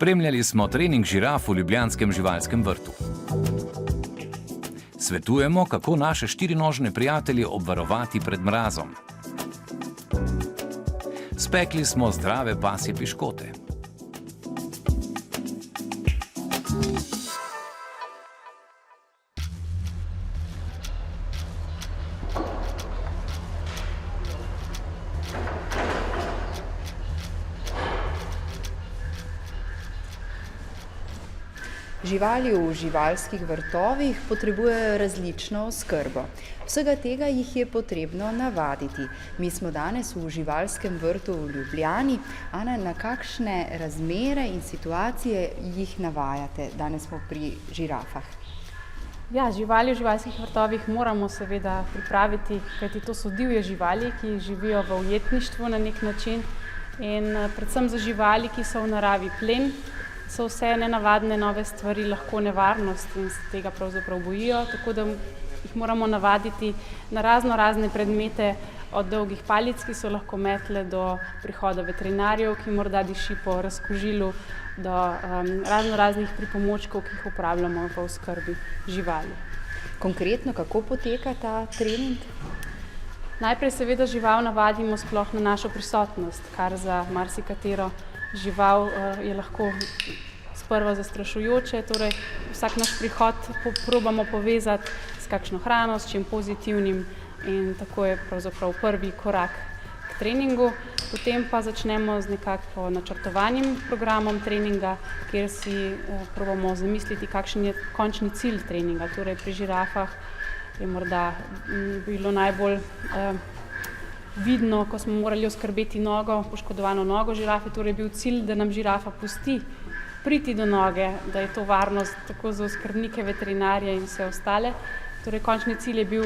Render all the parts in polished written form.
Spremljali smo trening žiraf v ljubljanskem živalskem vrtu. Svetujemo, kako naše štirinožne prijatelje obvarovati pred mrazom. Spekli smo zdrave pasje piškote. Živali v živalskih vrtovih potrebujejo različno oskrbo. Vsega tega jih je potrebno navaditi. Mi smo danes v živalskem vrtu v Ljubljani. Ana, na kakšne razmere in situacije jih navajate? Danes smo pri žirafah. Ja, živali v živalskih vrtovih moramo seveda pripraviti, kajti to so divje živali, ki živijo v ujetništvu na nek način. In predvsem za živali, ki so v naravi plen, so vse nenavadne nove stvari lahko nevarnost in se tega pravzaprav bojijo, tako da jih moramo navaditi na razne predmete, od dolgih palic, ki so lahko metle, do prihoda veterinarjev, ki morda diši po razkužilu, do raznih pripomočkov, ki jih uporabljamo v oskrbi živali. Konkretno, kako poteka ta trening? Najprej seveda žival navadimo sploh na našo prisotnost, kar za marsikatero žival je lahko sprva zastrašujoče, torej vsak naš prihod probamo povezati s kakšno hrano, s čim pozitivnim in tako je pravzaprav prvi korak k treningu. Potem pa začnemo z nekako načrtovanim programom treninga, kjer si probamo zamisliti, kakšen je končni cilj treninga. Torej pri žirafah je morda bilo najbolj vidno, ko smo morali oskrbeti poškodovano nogo žirafe, torej je bil cilj, da nam žirafa pusti priti do noge, da je to varnost tako za oskrbnike, veterinarje in vse ostale. Torej končni cilj je bil,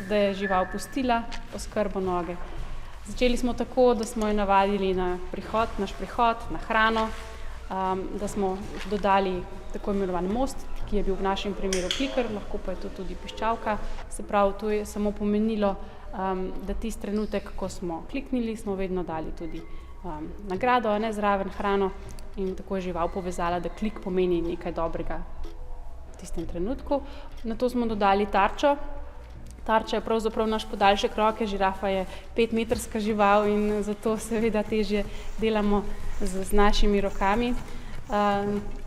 da je žival pustila oskrbo noge. Začeli smo tako, da smo jo navadili na naš prihod, na hrano, da smo dodali tako imenovan most, ki je bil v našem primeru kliker, lahko pa je to tudi piščalka. Se pravi, to je samo pomenilo, da tisti trenutek, ko smo kliknili, smo vedno dali tudi nagrado, zraven hrano in tako je žival povezala, da klik pomeni nekaj dobrega v tistem trenutku. Nato smo dodali tarčo. Tarča je pravzaprav naš podaljšek roke, žirafa je 5-metrska žival in zato seveda težje delamo z našimi rokami.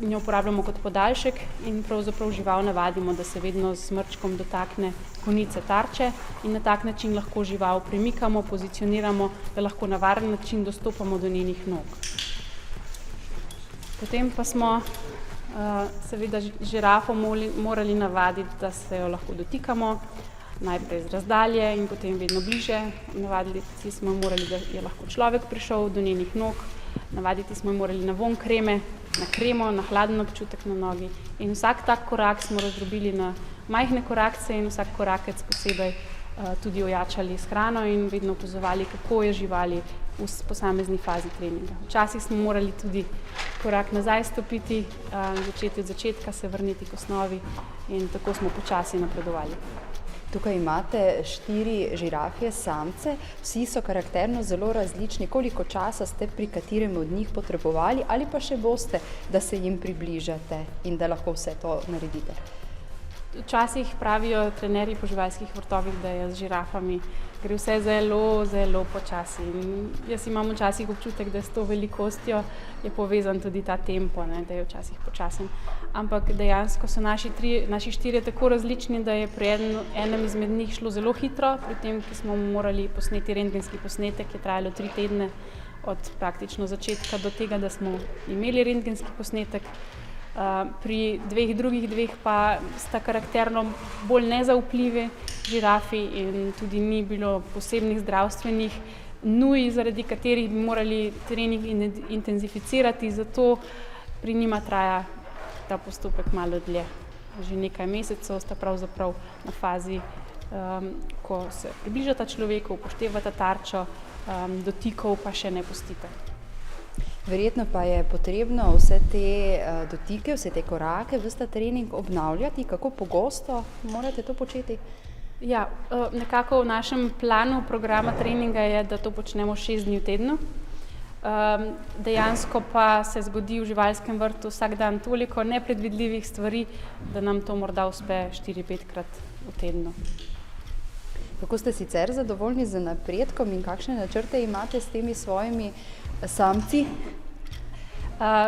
Njo uporabljamo kot podaljšek in pravzaprav žival navadimo, da se vedno z smrčkom dotakne konice tarče in na tak način lahko žival premikamo, pozicioniramo, da lahko na varen način dostopamo do njenih nog. Potem pa smo seveda žirafo morali navaditi, da se jo lahko dotikamo, najprej z razdalje in potem vedno bliže. Navaditi smo jo morali, da je lahko človek prišel do njenih nog, navaditi smo jo morali na vonj kreme, na kremo, na hladen občutek na nogi in vsak tak korak smo razdrobili na majhne korakce in vsak korakec posebej tudi ojačali s hrano in vedno opazovali, kako je živali v posamezni fazi treninga. Včasih smo morali tudi korak nazaj stopiti, začeti od začetka, se vrniti k osnovi in tako smo počasi napredovali. Tukaj imate 4 žirafje samce, vsi so karakterno zelo različni. Koliko časa ste pri katerem od njih potrebovali ali pa še boste, da se jim približate in da lahko vse to naredite? Včasih pravijo trenerji po živalskih vrtovih, da je z žirafami gre vse zelo počasi. In jaz imam včasih občutek, da s to velikostjo je povezan tudi ta tempo, da je včasih počasen. Ampak dejansko so naši 4 tako različni, da je pri enem izmed njih šlo zelo hitro, pri tem, ki smo morali posneti rentgenski posnetek, je trajalo 3 tedne od praktično začetka do tega, da smo imeli rentgenski posnetek. Pri drugih dveh pa sta karakterno bolj nezaupljivi žirafi in tudi ni bilo posebnih zdravstvenih nuj, zaradi katerih bi morali trening intenzificirati, zato pri njima traja ta postopek malo dlje. Že nekaj mesecev sta pravzaprav na fazi, ko se približata človeku, upoštevata tarčo, dotikov pa še ne pustite. Verjetno pa je potrebno vse te dotike, vse te korake, ves ta trening obnavljati. Kako pogosto morate to početi? Ja, nekako v našem planu programa treninga je, da to počnemo 6 dni v tednu. Dejansko pa se zgodi v živalskem vrtu vsak dan toliko nepredvidljivih stvari, da nam to morda uspe 4-5 krat v tednu. Kako ste sicer zadovoljni z napredkom in kakšne načrte imate s temi svojimi samci?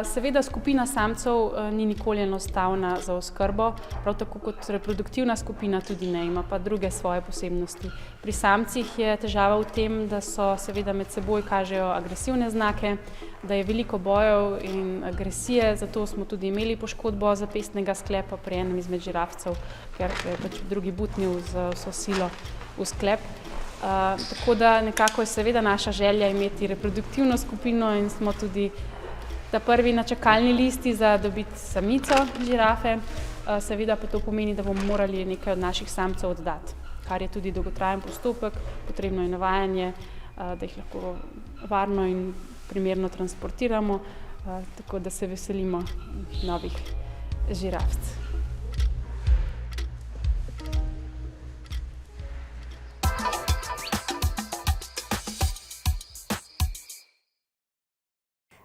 Seveda skupina samcev ni nikoli enostavna za oskrbo, prav tako kot reproduktivna skupina tudi ne, ima pa druge svoje posebnosti. Pri samcih je težava v tem, da so seveda med seboj kažejo agresivne znake, da je veliko bojev in agresije, zato smo tudi imeli poškodbo zapestnega sklepa pri enem izmed žirafcev, ker je pač drugi butnil z vso silo v sklep. Tako da nekako je seveda naša želja imeti reproduktivno skupino in smo tudi prvi na čakalni listi za dobiti samico žirafe, seveda pa to pomeni, da bomo morali nekaj od naših samcev oddati, kar je tudi dolgotrajen postopek, potrebno je navajanje, da jih lahko varno in primerno transportiramo, tako da se veselimo novih žirafcev.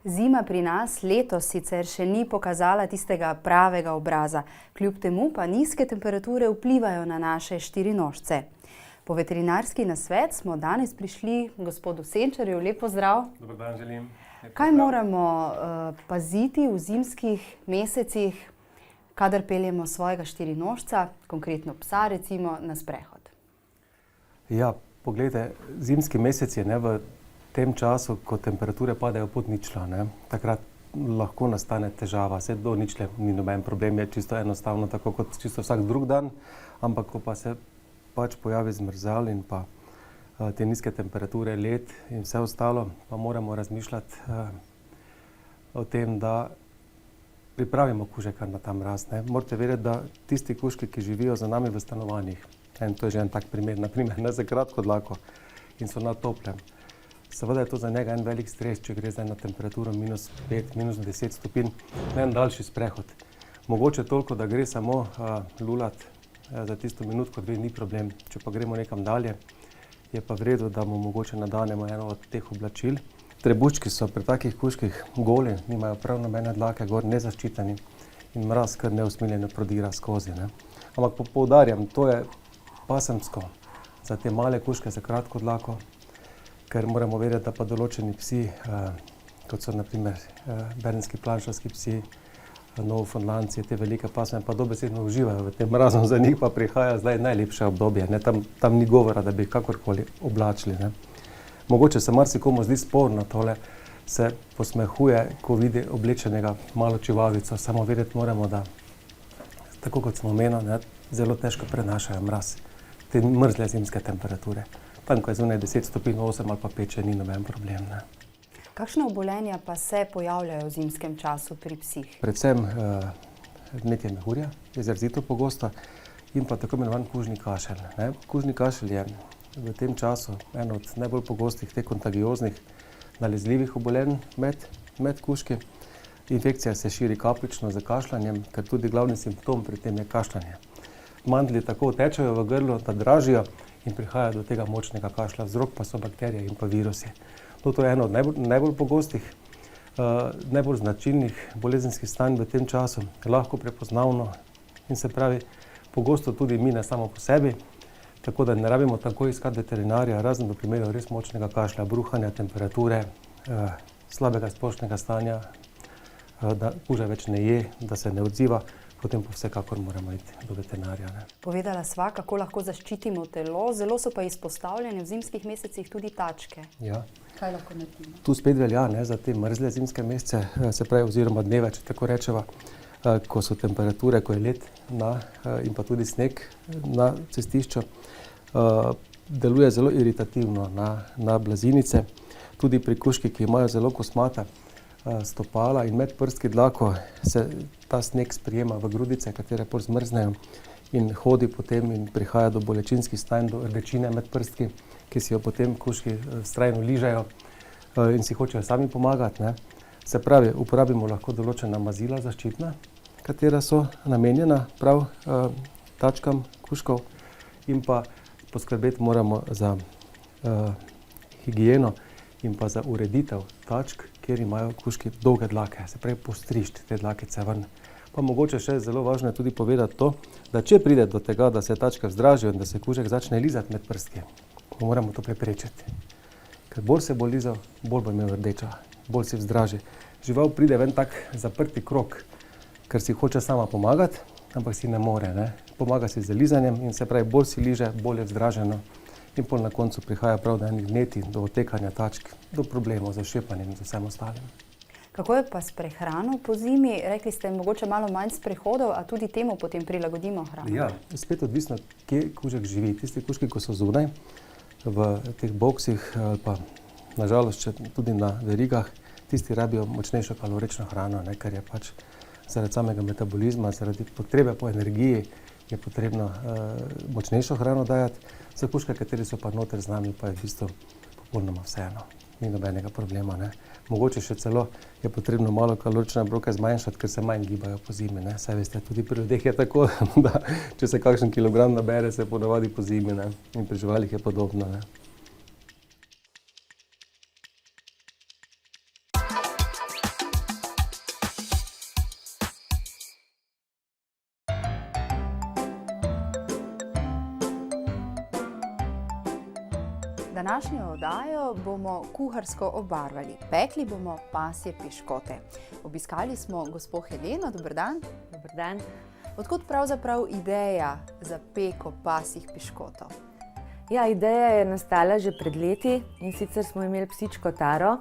Zima pri nas letos sicer še ni pokazala tistega pravega obraza, kljub temu pa nizke temperature vplivajo na naše štirinožce. Po veterinarski nasvet smo danes prišli gospodu Senčarju. Lep pozdrav. Dober dan želim. Kaj moramo paziti v zimskih mesecih, kadar peljemo svojega štirinožca, konkretno psa recimo, na sprehod? Ja, poglejte, zimski mesec je v tem času, ko temperature padajo pod ničlo, takrat lahko nastane težava. Vse do ničle ni noben problem, je čisto enostavno, tako kot čisto vsak drug dan, ampak ko pa se pač pojavi zmrzal in pa te nizke temperature, led in vse ostalo, pa moramo razmišljati o tem, da pripravimo kužeka na ta mraz. Morate vedeti, da tisti kužki, ki živijo za nami v stanovanjih, in to je že en tak primer, naprimer za kratko dlako in so na toplem, seveda je to za njega en velik stres, če gre zdaj na temperaturo -5, -10 stopinj, na en daljši sprehod. Mogoče toliko, da gre samo lulat za tisto minutko, 2 ni problem. Če pa gremo nekam dalje, je pa v redu, da mu mogoče nadanemo eno od teh oblačil. Trebuščki so pri takih kužkih goli, nimajo prav nobene dlake gor, nezaščiteni in mraz kar neusmiljeno prodira skozi. Ampak poudarjam, to je pasemsko za te male kužke, za kratko dlako, ker moramo vedeti, da pa določeni psi, kot so naprimer bernski planšarski psi, nowfoundlandci, te velike pasme, pa dobesedno uživajo v tem mrazu, za njih pa prihaja zdaj najlepše obdobje. Tam ni govora, da bi kakorkoli oblačili. Mogoče se marsikomu zdi sporno tole, se posmehuje, ko vidi oblečenega malo čivavico, samo vedeti moramo, da, tako kot smo omenili, zelo težko prenašajo mraz, te mrzle zimske temperature. Tam, ko je zunaj 10 stopinj, 8 ali pa 5, če ni noben problem. Kakšne obolenja pa se pojavljajo v zimskem času pri psih? Predvsem vnetje mehurja, izrazito pogosto, in pa tako imenovan kužni kašelj. Kužni kašelj je v tem času eno od najbolj pogostih teh kontagioznih nalezljivih obolenj med kužki. Infekcija se širi kapljično z kašljanjem, ker tudi glavni simptom pri tem je kašljanje. Mandlji tako tečejo v grlu, da dražijo in prihaja do tega močnega kašlja. Vzrok pa so bakterije in pa virusi. To je eno od najbolj pogostih, najbolj značilnih bolezenskih stanj v tem času, lahko prepoznavno in se pravi pogosto tudi mine samo po sebi, tako da ne rabimo takoj iskati veterinarja, razen v primeru res močnega kašlja, bruhanja, temperature, slabega splošnega stanja, da kuža več ne je, da se ne odziva, potem pa vsekakor moramo iti do veterinarja. Povedala sva, kako lahko zaščitimo telo, zelo so pa izpostavljene v zimskih mesecih tudi tačke. Ja. Kaj lahko naredimo? Tu spet velja za te mrzle zimske mesece, se pravi oziroma dneve, če tako rečeva, ko so temperature, ko je led in pa tudi sneg na cestišču, deluje zelo iritativno na blazinice. Tudi pri kužkih, ki imajo zelo kosmata stopala in medprstki dlako, se ta sneg sprijema v grudice, katere pol zmrznejo in hodi potem in prihaja do bolečinskih stanj, do rdečine med prstki, ki si jo potem kužki vztrajno ližejo in si hočejo sami pomagati. Se pravi, uporabimo lahko določena mazila zaščitna, katera so namenjena prav tačkam kužkov, in pa poskrbeti moramo za higieno in pa za ureditev tačk, kjer imajo kužki dolge dlake, se pravi postrišč te dlakice ven. Pa mogoče še zelo važno je tudi povedati to, da če pride do tega, da se tačke vzdražijo in da se kužek začne lizati med prstki, moramo to preprečiti. Ker bolj se bo lizal, bolj bo imel rdeča, bolj si vzdraži. Žival pride ven tak zaprti krog, ker si hoče sama pomagati, ampak si ne more. Pomaga si z lizanjem in se pravi, bolj si liže, bolj je vzdraženo in pol na koncu prihaja prav do enih vnetij, do otekanja tačk, do problemov z šepanjem in z vsem ostalim. Kako je pa s prehrano po zimi? Rekli ste, mogoče malo manj sprehodov, a tudi temu potem prilagodimo hrano? Ja, spet odvisno, kje kužek živi. Tisti kužki, ko so zunaj, v teh boksih, ali pa nažalost tudi na verigah, tisti rabijo močnejšo kalorično hrano, ker je pač zaradi samega metabolizma, zaradi potrebe po energiji je potrebno močnejšo hrano dajati. Za kužke, kateri so pa noter z nami, pa je v bistvu popolnoma vseeno. Ni nobenega problema. Mogoče še celo je potrebno malo kalorične obroke zmanjšati, ker se manj gibajo po zimi. Saj veste, tudi pri ljudeh je tako, da če se kakšen kilogram nabere, se ponavadi po zimi. In pri živalih je podobno. Današnjo oddajo bomo kuharsko obarvali. Pekli bomo pasje piškote. Obiskali smo gospo Heleno. Dober dan. Dober dan. Odkot pravzaprav ideja za peko pasjih piškotov? Ja, ideja je nastala že pred leti in sicer smo imeli psičko Taro,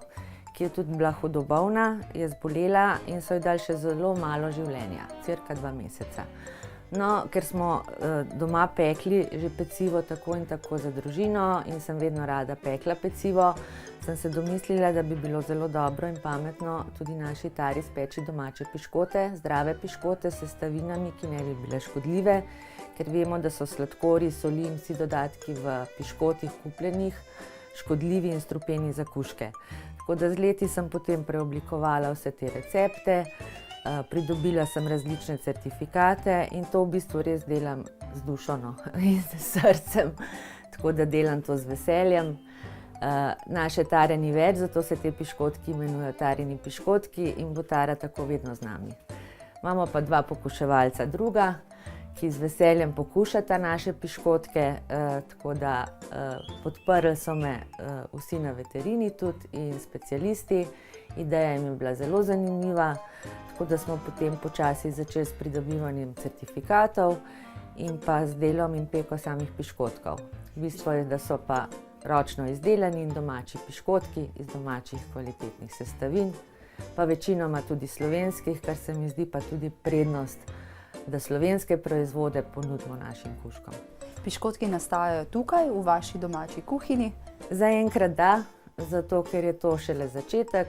ki je tudi bila hudo bolna, je zbolela in so ji dali še zelo malo življenja, cirka 2 meseca. No, ker smo doma pekli že pecivo tako in tako za družino in sem vedno rada pekla pecivo, sem se domislila, da bi bilo zelo dobro in pametno tudi naši Tari speči domače piškote, zdrave piškote s sestavinami, ki ne bi bile škodljive, ker vemo, da so sladkorji, soli in vsi dodatki v piškotih kupljenih škodljivi in strupeni za kužke. Tako da z leti sem potem preoblikovala vse te recepte, pridobila sem različne certifikate in to v bistvu res delam z dušo in s srcem, tako da delam to z veseljem. Naše Tare ni več, zato se te piškotki imenujejo Tarini piškotki in bo Tara tako vedno z nami. Imamo pa 2 pokuševalca druga, ki z veseljem pokušata naše piškotke, tako da podprli so me vsi na veterini tudi in specialisti. Ideja jim je bila zelo zanimiva, tako da smo potem počasi začeli s pridobivanjem certifikatov in pa z delom in peko samih piškotkov. Bistvo je, da so pa ročno izdelani in domači piškotki iz domačih kvalitetnih sestavin, pa večinoma tudi slovenskih, kar se mi zdi pa tudi prednost, da slovenske proizvode ponudimo našim kužkom. Piškotki nastajajo tukaj, v vaši domači kuhinji? Zaenkrat da, zato ker je to šele začetek.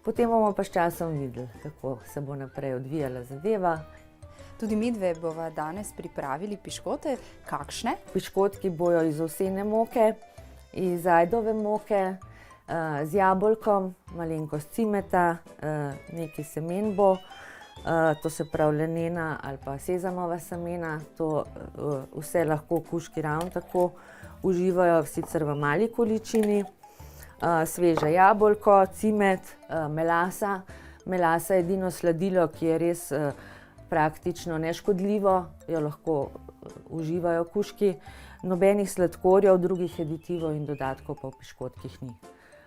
Potem bomo pa s časom videli, kako se bo naprej odvijala zadeva. Tudi midve bova danes pripravili piškote. Kakšne? Piškotki bojo iz ovsene moke, iz ajdove moke, z jabolkom, malenkost cimeta, nekaj semen bo, to se pravi lanena ali pa sezamova semena. To vse lahko kužki ravno tako uživajo, sicer v mali količini. Sveže jabolko, cimet, melasa. Melasa je edino sladilo, ki je res praktično neškodljivo, jo lahko uživajo kužki. Nobenih sladkorjev, drugih aditivov in dodatkov pa v piškotkih ni.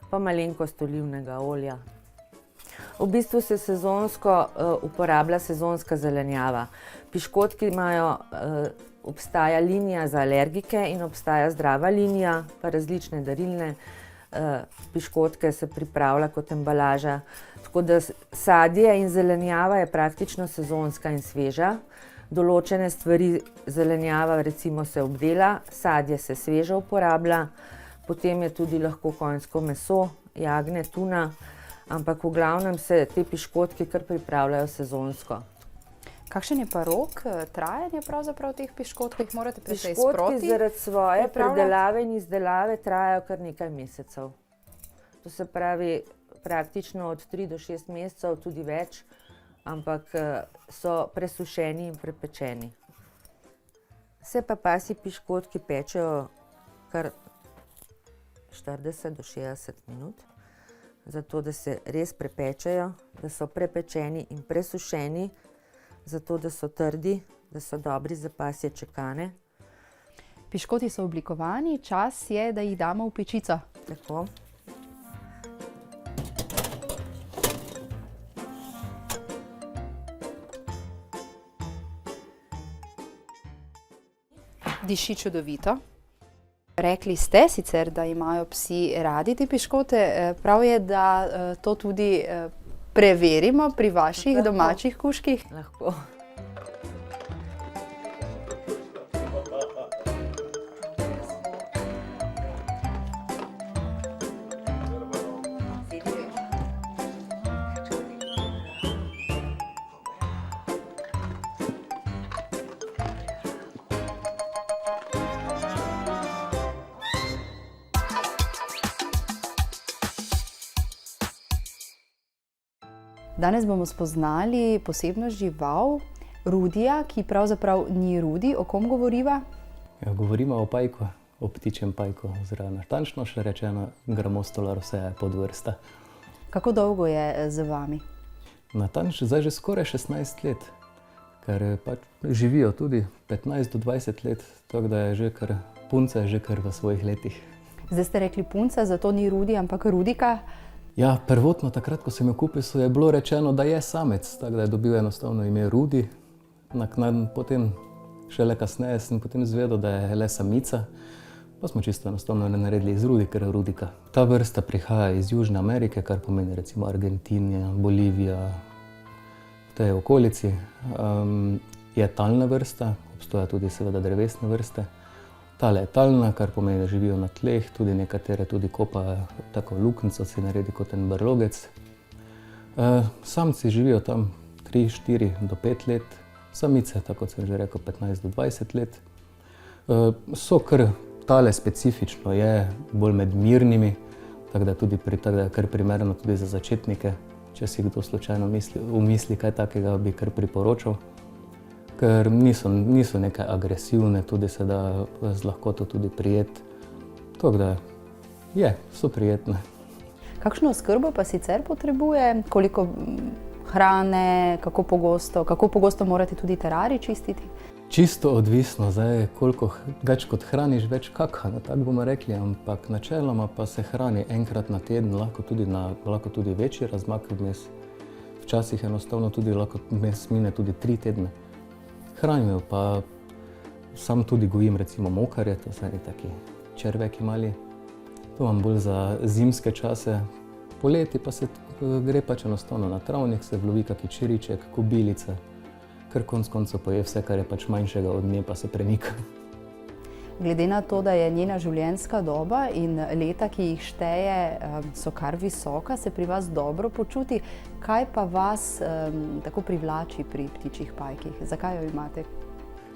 Pa malenkost olivnega olja. V bistvu se sezonsko uporablja sezonska zelenjava. Piškotki imajo, obstaja linija za alergike in obstaja zdrava linija, pa različne darilne piškotke se pripravlja kot embalaža. Tako da sadje in zelenjava je praktično sezonska in sveža. Določene stvari zelenjava recimo se obdela, sadje se sveže uporablja, potem je tudi lahko konjsko meso, jagne, tuna, ampak v glavnem se te piškotki kar pripravljajo sezonsko. Kakšen je pa rok trajanja pravzaprav teh piškotkov? Jih morate precej sproti Piškotki zaradi svoje predelave in izdelave trajajo kar nekaj mesecev. To se pravi praktično od 3 do 6 mesecev, tudi več, ampak so presušeni in prepečeni. Se pa pasji piškotki pečejo kar 40 do 60 minut, zato da se res prepečejo, da so prepečeni in presušeni, zato da so trdi, da so dobri za pasje čekane. Piškoti so oblikovani, čas je, da jih damo v pečico. Tako. Diši čudovito. Rekli ste sicer, da imajo psi radi te piškote. Prav je, da to tudi preverimo pri vaših domačih kužkih. Lahko. Danes bomo spoznali posebno žival, Rudija, ki pravzaprav ni Rudi. O kom govoriva? Ja, govorimo o pajku, o ptičjem pajku, oziroma natančno še rečeno Grammostola roseae podvrsta. Kako dolgo je z vami? Natančno, zdaj že skoraj 16 let, ker pač živijo tudi 15 do 20 let, tako da je že kar punca, že kar v svojih letih. Zdaj ste rekli punca, zato ni Rudi, ampak Rudika. Ja, prvotno takrat, ko sem jo kupil, je bilo rečeno, da je samec, tako da je dobil enostavno ime Rudi. Potem, šele kasneje sem potem izvedel, da je le samica, pa smo čisto enostavno naredili iz Rudi, ker je Rudika. Ta vrsta prihaja iz Južne Amerike, kar pomeni recimo Argentinija, Bolivija, v tej okolici. Je talna vrsta, obstoja tudi seveda drevesne vrste. Tale je talna, kar pomeni, da živijo na tleh, tudi nekatere tudi kopajo tako luknjico, si naredi kot en brlogec. Samci živijo tam 3, 4 do 5 let, samice, tako kot sem že rekel, 15 do 20 let. So kar tale specifično je bolj med mirnimi, tako da je kar primerno tudi za začetnike. Če si kdo slučajno umisli kaj takega, bi kar priporočal. Ker niso nekaj agresivne, tudi se da z lahkoto tudi prijeti. Tako da so prijetne. Kakšno oskrbo pa sicer potrebuje? Koliko hrane, kako pogosto morate tudi terarij čistiti? Čisto odvisno, zdaj koliko več kot hraniš, več kaka, tako bomo rekli, ampak načeloma pa se hrani enkrat na teden, lahko tudi večji razmak vmes. Včasih enostavno tudi lahko vmes mine tudi 3 tedne. Hranimo pa sam tudi gojim recimo mokarje, to so taki červeki mali. To imam bolj za zimske čase. Poleti pa se gre pač enostavno na travnik, se vlovi kaki čiriček, kobilice, ker konec koncev poje vse, kar je pač manjšega od nje, pa se premika. Glede na to, da je njena življenjska doba in leta, ki jih šteje, so kar visoka, se pri vas dobro počuti. Kaj pa vas tako privlači pri ptičjih pajkih? Zakaj jo imate?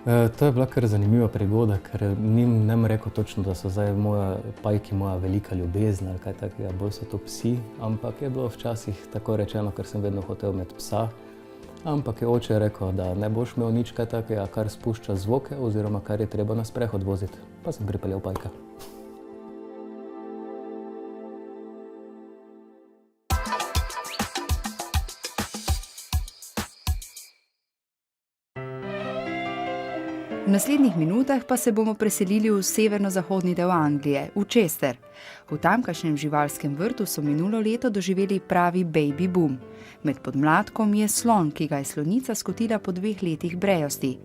To je bila kar zanimiva prigoda, ker nem rekel točno, da so zdaj pajki moja velika ljubezen ali kaj takega, bolj so to psi, ampak je bilo včasih tako rečeno, ker sem vedno hotel imeti psa. Ampak je oče rekel, da ne boš imel nič kaj takega, kar spušča zvoke oziroma kar je treba na sprehod voziti. Pa sem pripeljal pajka. V naslednjih minutah pa se bomo preselili v severno-zahodni del Anglije, v Chester. V tamkajšnjem živalskem vrtu so minulo leto doživeli pravi baby boom. Med podmladkom je slon, ki ga je slonica skotila po 2 letih brejosti.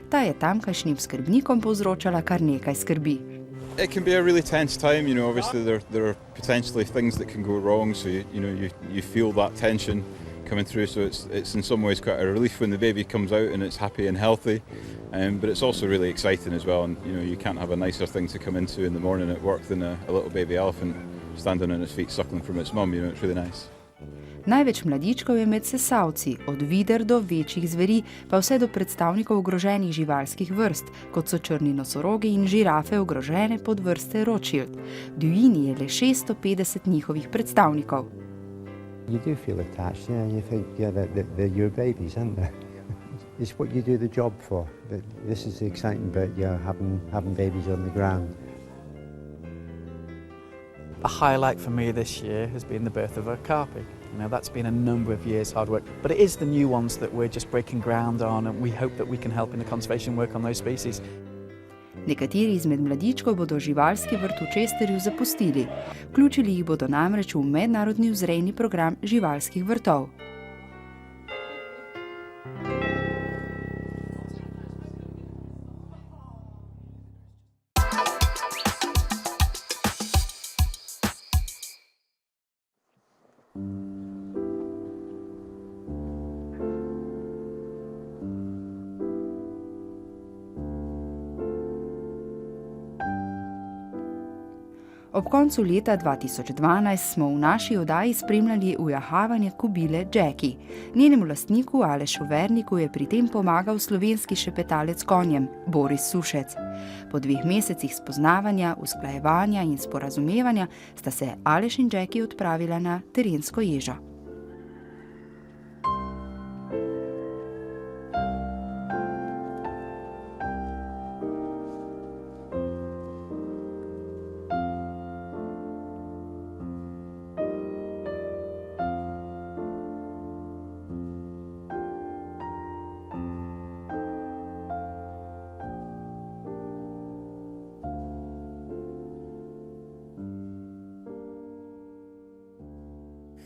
Ta je tamkajšnjim skrbnikom povzročala kar nekaj skrbi. It can be a really tense time, obviously there are potentially things that can go wrong, so you feel that tension coming through, so it's in some ways quite a relief when the baby comes out and it's happy and healthy, but it's also really exciting as well, and you can't have a nicer thing to come into in the morning at work than a little baby elephant standing on its feet suckling from its mum, it's really nice. Največ mladičkov je med sesavci, od vider do večjih zveri, pa vse do predstavnikov ogroženih živalskih vrst, kot so črni nosorogi in žirafe ogrožene podvrste Rothschild. V divjini je le 650 njihovih predstavnikov. You do feel attached, you think, they're your babies, aren't they? It's what you do the job for. This is the exciting bit, having babies on the ground. A highlight for me this year has been the birth of Okapi. That's been a number of years' hard work, but it is the new ones that we're just breaking ground on, and we hope that we can help in the conservation work on those species. Nekateri izmed mladičkov bodo živalski vrt v Chesterju zapustili. Vključili jih bodo namreč v mednarodni vzrejni program živalskih vrtov. Ob koncu leta 2012 smo v naši oddaji spremljali ujahavanje kobile Jackie. Njenemu lastniku Alešu Verniku je pri tem pomagal slovenski šepetalec konjem Boris Sušec. Po 2 mesecih spoznavanja, usklajevanja in sporazumevanja sta se Aleš in Jackie odpravila na terensko ježo.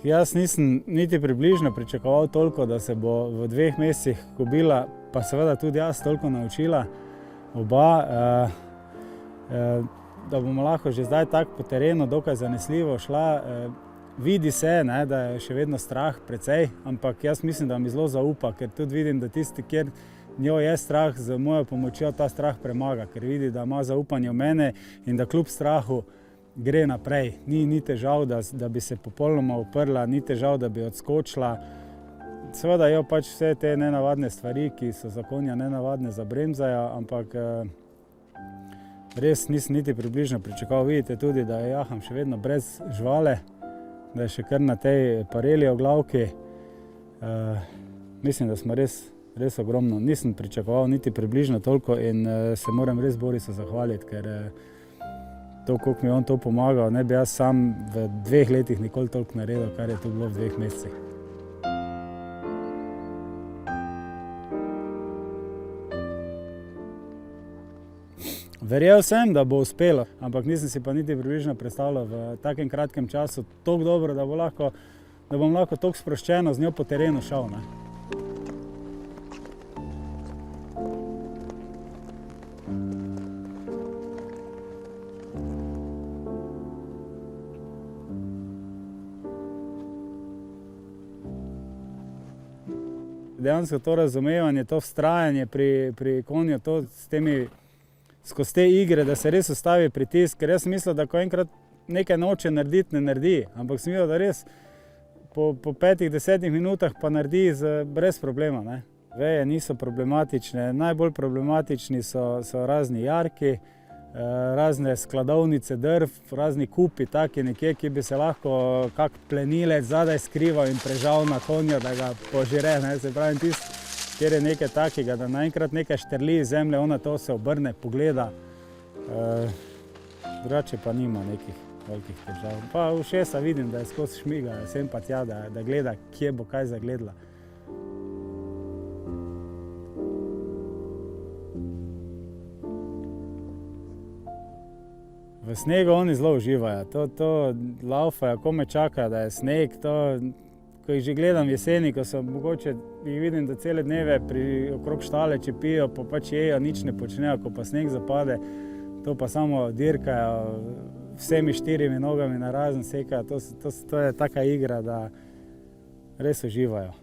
Jaz nisem niti približno pričakoval toliko, da se bo v 2 mesecih kobila, pa seveda tudi jaz toliko naučila, oba, da bomo lahko že zdaj tako po terenu dokaj zanesljivo šla. Vidi se, da je še vedno strah precej, ampak jaz mislim, da mi zelo zaupa, ker tudi vidim, da tisti, kjer njo je strah, z mojo pomočjo ta strah premaga, ker vidi, da ima zaupanje v mene in da kljub strahu gre naprej. Ni težav, da bi se popolnoma uprla, ni težav, da bi odskočila. Seveda jo pač vse te nenavadne stvari, ki so za konja nenavadne, zabremzajo, ampak res nisem niti približno pričakoval. Vidite tudi, da je jaham še vedno brez žvale, da je še kar na tej pareli oglavki. Mislim, da smo res ogromno. Nisem pričakoval niti približno toliko in se moram res Borisu zahvaliti, ker to, koliko mi je on to pomagal, ne bi jaz sam v 2 letih nikoli toliko naredil, kar je to bilo v 2 mesecih. Verjel sem, da bo uspelo, ampak nisem si pa niti približno predstavljal v takem kratkem času toliko dobro, da bom lahko toliko sproščeno z njo po terenu šel. Dejansko to razumevanje, to vztrajanje pri konju, to skozi te igre, da se res ustavi pritisk, ker jaz sem mislil, da ko enkrat nekaj noče narediti, ne naredi, ampak sem videl, da res po 5-10 minutah pa naredi brez problema. Veje niso problematične, najbolj problematični so razni jarki, razne skladovnice drv, razni kupi taki nekje, ki bi se lahko kak plenilec zadaj skrival in prežal na konja, da ga požire. Se pravi, tisti, kjer je nekaj takega, da naenkrat nekaj štrli iz zemlje, ona to se obrne, pogleda. Drugače pa nima nekih velikih težav. Pa ušesa vidim, da je skozi šmiga, sem pa tja, da gleda, kje bo kaj zagledala. V snegu oni zelo uživajo, to laufajo, ko me čakajo, da je sneg, ko jih že gledam jeseni, ko so mogoče, jih vidim, da cele dneve okrog štale čepijo, pa pač jejo, nič ne počnejo, ko pa sneg zapade, to pa samo dirkajo vsemi 4 nogami narazen sekajo, to je taka igra, da res uživajo.